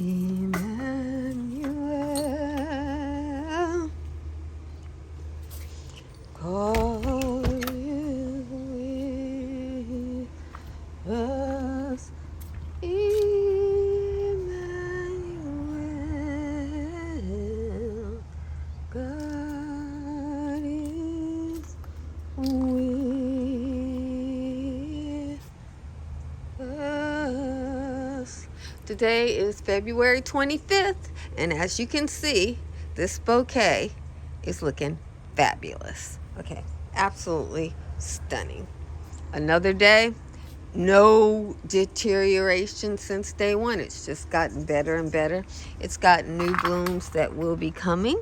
Emmanuel, call you with us. Emmanuel, God is with us. Today is February 25th, and as you can see, this bouquet is looking fabulous. Okay, absolutely stunning. Another day, no deterioration since day one. It's just gotten better and better. It's got new blooms that will be coming.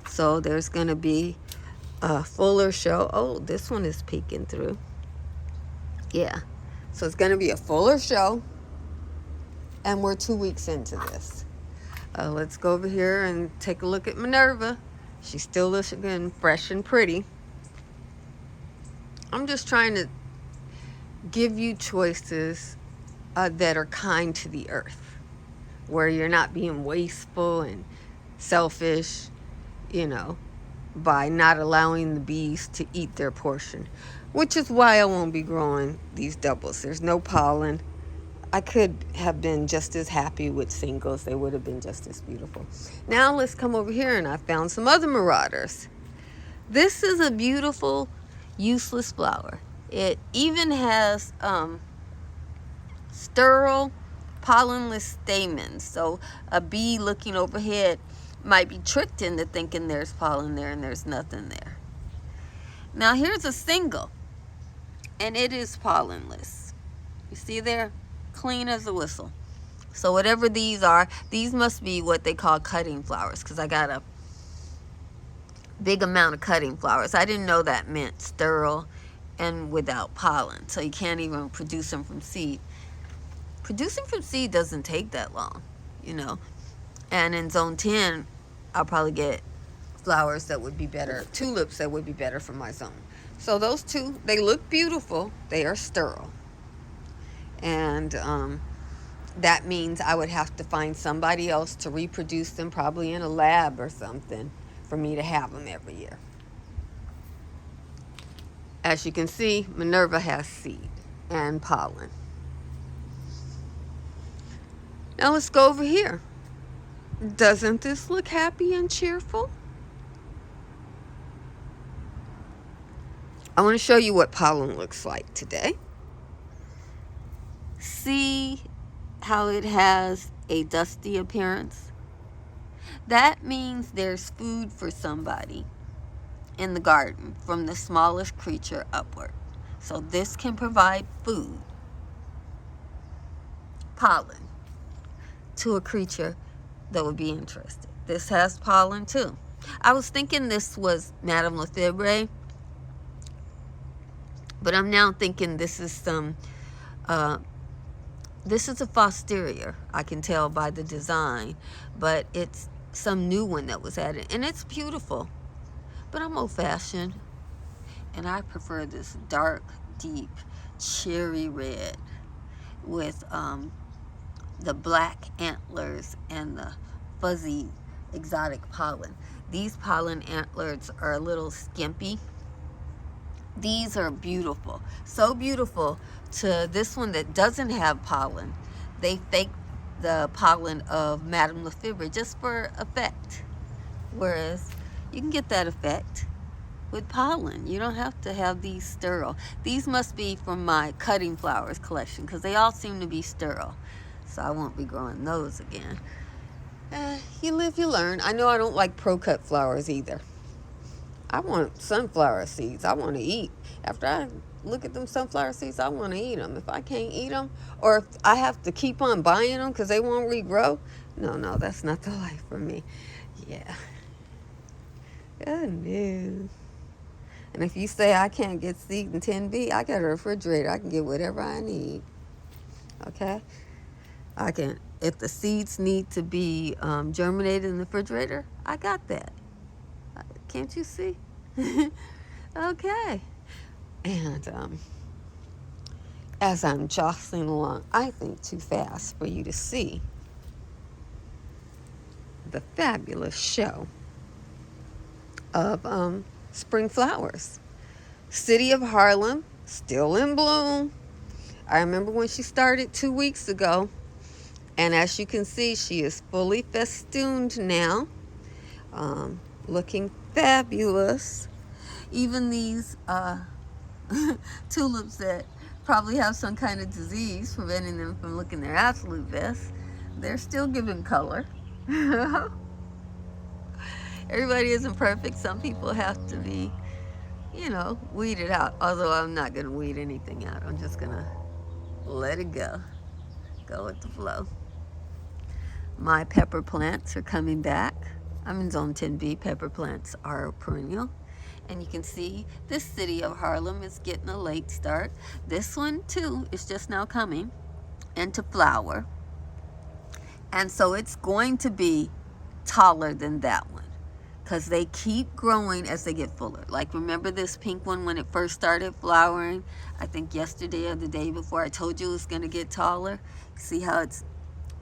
So there's going to be a fuller show. Oh, this one is peeking through. Yeah. So it's going to be a fuller show. And we're 2 weeks into this. Let's go over here and take a look at Minerva. She's still looking fresh and pretty. I'm just trying to give you choices that are kind to the earth, where you're not being wasteful and selfish, by not allowing the bees to eat their portion, which is why I won't be growing these doubles. There's no pollen. I could have been just as happy with singles. They would have been just as beautiful. Now let's come over here, and I found some other marauders. This is a beautiful, useless flower. It even has sterile, pollenless stamens. So a bee looking overhead might be tricked into thinking there's pollen there and there's nothing there. Now here's a single, and it is pollenless. You see there? Clean as a whistle. So whatever these are, these must be what they call cutting flowers, because I got a big amount of cutting flowers. I didn't know that meant sterile and without pollen, so you can't even produce them from seed. Producing from seed doesn't take that long, and in zone 10 I'll probably get flowers that would be better, tulips that would be better for my zone. So those two, they look beautiful. They are sterile. And that means I would have to find somebody else to reproduce them, probably in a lab or something, for me to have them every year. As you can see, Minerva has seed and pollen. Now let's go over here. Doesn't this look happy and cheerful? I want to show you what pollen looks like today. See how it has a dusty appearance? That means there's food for somebody in the garden, from the smallest creature upward. So this can provide food, pollen, to a creature that would be interested. This has pollen too. I was thinking this was Madame Lefebvre, but I'm now thinking this is some this is a Fosteria. I can tell by the design, but it's some new one that was added, and it's beautiful. But I'm old-fashioned, and I prefer this dark, deep cherry red with the black antlers and the fuzzy exotic pollen. These pollen antlers are a little skimpy. These are beautiful. So beautiful to this one that doesn't have pollen. They fake the pollen of Madame Lefebvre just for effect. Whereas you can get that effect with pollen. You don't have to have these sterile. These must be from my cutting flowers collection, because they all seem to be sterile. So I won't be growing those again. You live, you learn. I know I don't like pro-cut flowers either. I want sunflower seeds. I want to eat. After I look at them sunflower seeds, I want to eat them. If I can't eat them, or if I have to keep on buying them because they won't regrow, no, that's not the life for me. Yeah. Oh, no. And if you say I can't get seed in 10B, I got a refrigerator. I can get whatever I need. Okay? I can. If the seeds need to be germinated in the refrigerator, I got that. Can't you see? Okay. And as I'm jostling along, I think too fast for you to see the fabulous show of spring flowers. City of Harlem, still in bloom. I remember when she started 2 weeks ago, and as you can see, she is fully festooned now, looking fabulous. Even these tulips that probably have some kind of disease preventing them from looking their absolute best, they're still giving color. Everybody isn't perfect. Some people have to be, weeded out. Although I'm not going to weed anything out. I'm just going to let it go. Go with the flow. My pepper plants are coming back. I'm in zone 10B. Pepper plants are perennial. And you can see this City of Harlem is getting a late start. This one too is just now coming into flower. And so it's going to be taller than that one, because they keep growing as they get fuller. Like, remember this pink one when it first started flowering? I think yesterday or the day before I told you it was going to get taller. See how it's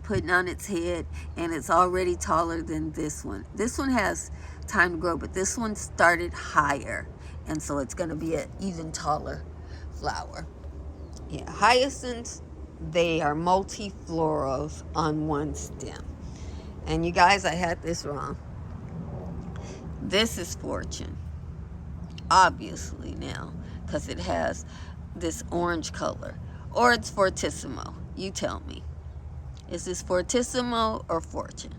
putting on its head, and it's already taller than this one. This one has time to grow, but this one started higher, and so it's going to be an even taller flower. Yeah, hyacinths, they are multiflorals on one stem. And you guys, I had this wrong. This is Fortune, obviously now, because it has this orange color. Or it's Fortissimo. You tell me. Is this Fortissimo or Fortune?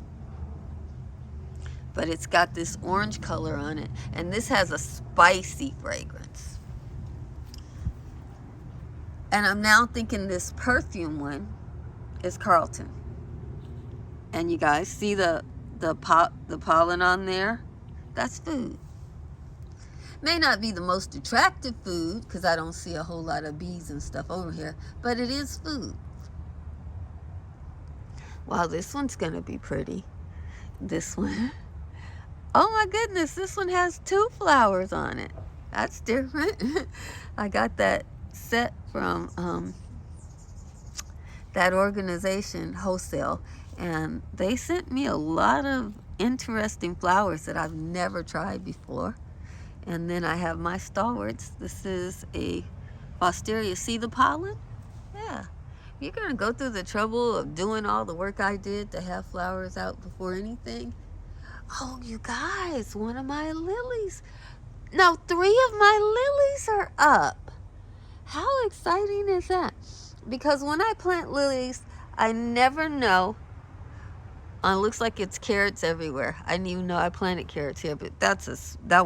But it's got this orange color on it. And this has a spicy fragrance. And I'm now thinking this perfume one is Carlton. And you guys see the pollen on there? That's food. May not be the most attractive food, because I don't see a whole lot of bees and stuff over here, but it is food. Wow, this one's going to be pretty. This one. Oh my goodness, this one has 2 flowers on it. That's different. I got that set from that organization, Wholesale, and they sent me a lot of interesting flowers that I've never tried before. And then I have my stalwarts. This is a Fosteria. See the pollen? Yeah. You're going to go through the trouble of doing all the work I did to have flowers out before anything. Oh, you guys, one of my lilies. No, 3 of my lilies are up. How exciting is that? Because when I plant lilies, I never know. It looks like it's carrots everywhere. I didn't even know I planted carrots here, but that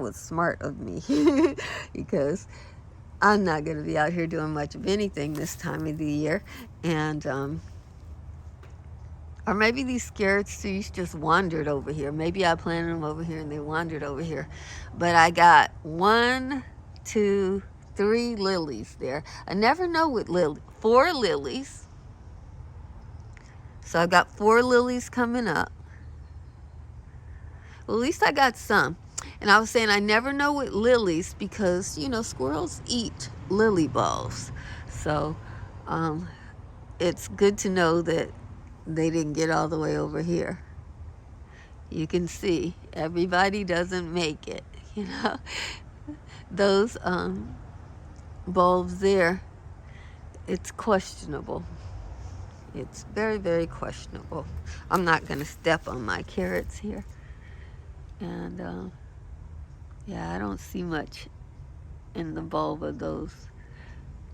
was smart of me because I'm not going to be out here doing much of anything this time of the year. And or maybe these carrot seeds just wandered over here. Maybe I planted them over here and they wandered over here. But I got 1, 2, 3 lilies there. I never know with 4 lilies. So I've got 4 lilies coming up. Well, at least I got some. And I was saying I never know with lilies because, squirrels eat lily bulbs. So it's good to know that they didn't get all the way over here. You can see everybody doesn't make it, Those bulbs there, it's questionable. It's very, very questionable. I'm not going to step on my carrots here. And, yeah, I don't see much in the bulb of those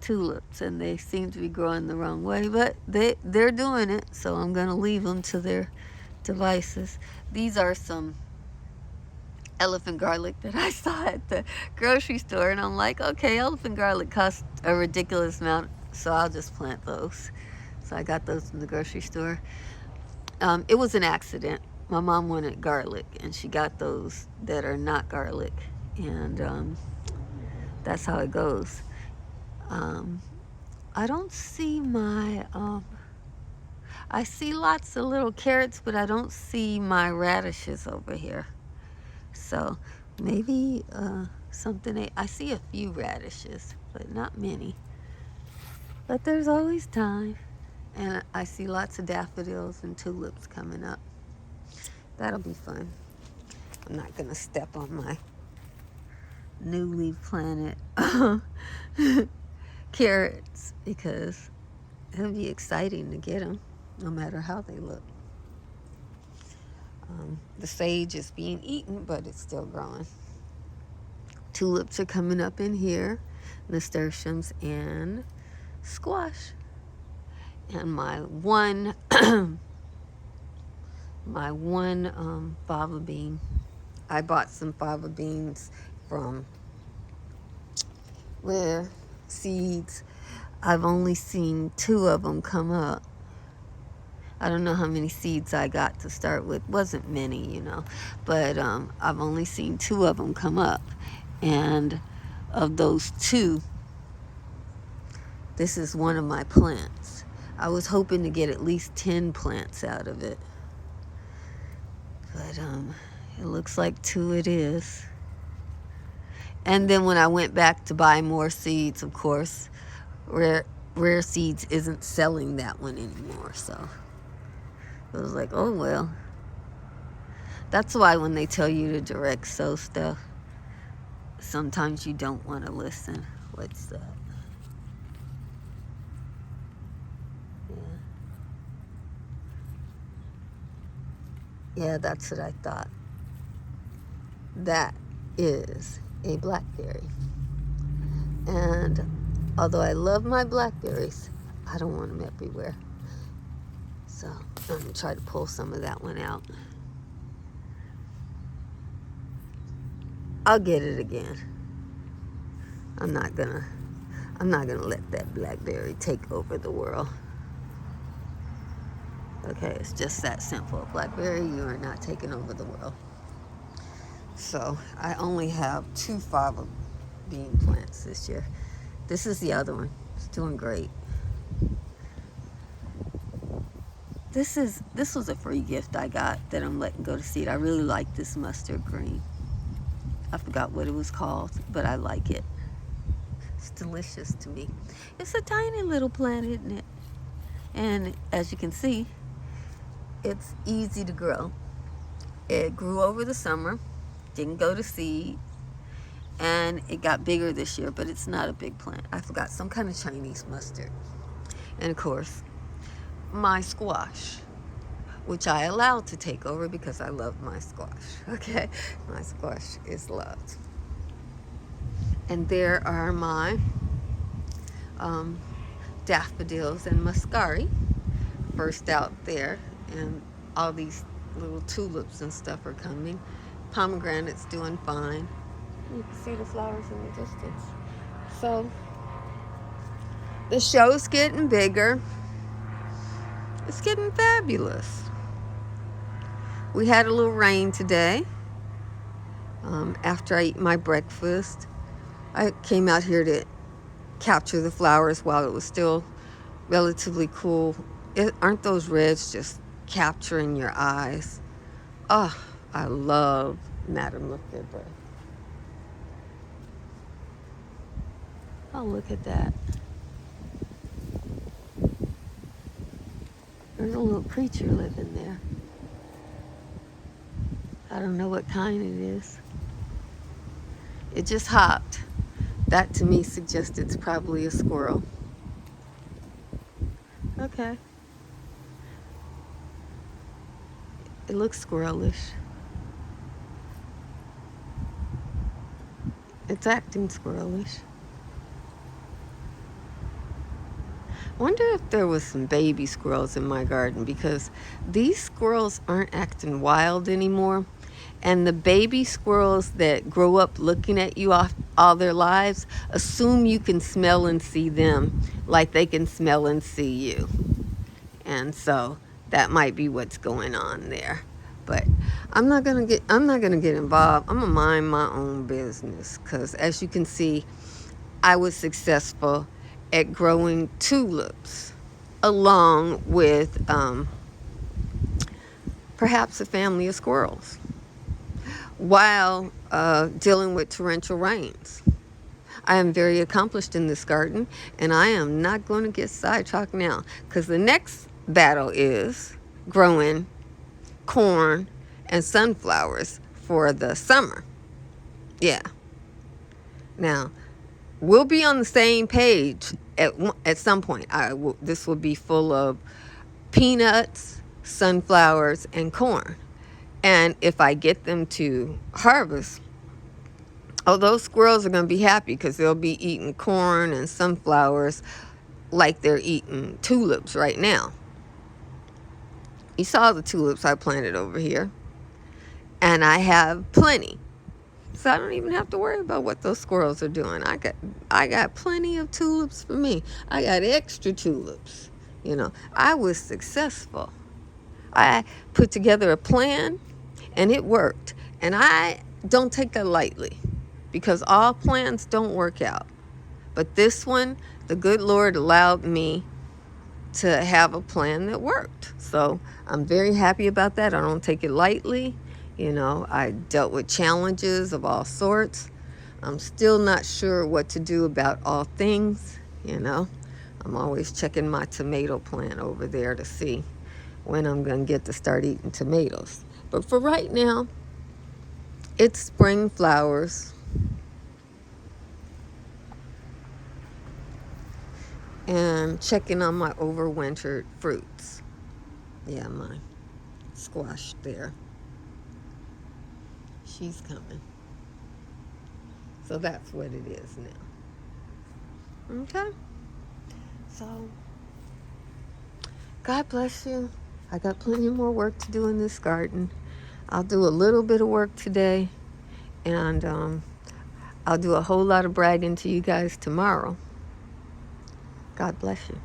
tulips. And they seem to be growing the wrong way. But they're doing it, so I'm going to leave them to their devices. These are some elephant garlic that I saw at the grocery store. And I'm like, okay, elephant garlic costs a ridiculous amount, so I'll just plant those. So I got those from the grocery store. It was an accident. My mom wanted garlic, and she got those that are not garlic. And that's how it goes. I don't see my... I see lots of little carrots, but I don't see my radishes over here. So maybe something... I see a few radishes, but not many. But there's always time. And I see lots of daffodils and tulips coming up. That'll be fun. I'm not going to step on my newly planted carrots because it'll be exciting to get them no matter how they look. The sage is being eaten, but it's still growing. Tulips are coming up in here, nasturtiums and squash. And my one fava bean, I bought some fava beans from Rare Seeds. I've only seen 2 of them come up. I don't know how many seeds I got to start with. Wasn't many, but I've only seen 2 of them come up. And of those 2, this is one of my plants. I was hoping to get at least 10 plants out of it. But it looks like 2 it is. And then when I went back to buy more seeds, of course, Rare Seeds isn't selling that one anymore. So it was like, oh well. That's why when they tell you to direct sow stuff, sometimes you don't want to listen. What's that? Yeah, that's what I thought. That is a blackberry. And although I love my blackberries, I don't want them everywhere. So I'm going to try to pull some of that one out. I'll get it again. I'm not gonna let that blackberry take over the world. Okay, it's just that simple. Blackberry, you are not taking over the world. So I only have 2 fava bean plants this year. This is the other one. It's doing great. This was a free gift I got that I'm letting go to seed. I really like this mustard green. I forgot what it was called, but I like it. It's delicious to me. It's a tiny little plant, isn't it? And as you can see, it's easy to grow. It grew over the summer, didn't go to seed, and it got bigger this year, but it's not a big plant. I forgot, some kind of Chinese mustard. And of course, my squash, which I allowed to take over because I love my squash, okay? My squash is loved. And there are my daffodils and muscari, first out there, and all these little tulips and stuff are coming. Pomegranate's doing fine. You can see the flowers in the distance. So the show's getting bigger. It's getting fabulous. We had a little rain today. After I eat my breakfast, I came out here to capture the flowers while it was still relatively cool. Aren't those reds just capturing your eyes? Oh, I love Madame Lefebvre. Oh, look at that. There's a little creature living there. I don't know what kind it is. It just hopped. That to me suggests it's probably a squirrel. Okay. It looks squirrelish. It's acting squirrelish. I wonder if there was some baby squirrels in my garden, because these squirrels aren't acting wild anymore. And the baby squirrels that grow up looking at you all their lives assume you can smell and see them like they can smell and see you. And so that might be what's going on there. But I'm not gonna get involved. I'm gonna mind my own business, because as you can see, I was successful at growing tulips along with perhaps a family of squirrels while dealing with torrential rains. I am very accomplished in this garden, and I am not going to get sidetracked now, because the next battle is growing corn and sunflowers for the summer. Yeah. Now, we'll be on the same page at some point. This will be full of peanuts, sunflowers, and corn. And if I get them to harvest, oh, those squirrels are going to be happy, because they'll be eating corn and sunflowers like they're eating tulips right now. You saw the tulips I planted over here, and I have plenty. So I don't even have to worry about what those squirrels are doing. I got plenty of tulips for me. I got extra tulips. I was successful. I put together a plan, and it worked. And I don't take that lightly, because all plans don't work out. But this one, the good Lord allowed me to have a plan that worked. So I'm very happy about that. I don't take it lightly. I dealt with challenges of all sorts. I'm still not sure what to do about all things. I'm always checking my tomato plant over there to see when I'm going to get to start eating tomatoes. But for right now, it's spring flowers. And checking on my overwintered fruits. Yeah, my squash there. She's coming. So that's what it is now. Okay? So, God bless you. I got plenty more work to do in this garden. I'll do a little bit of work today. And I'll do a whole lot of bragging to you guys tomorrow. God bless you.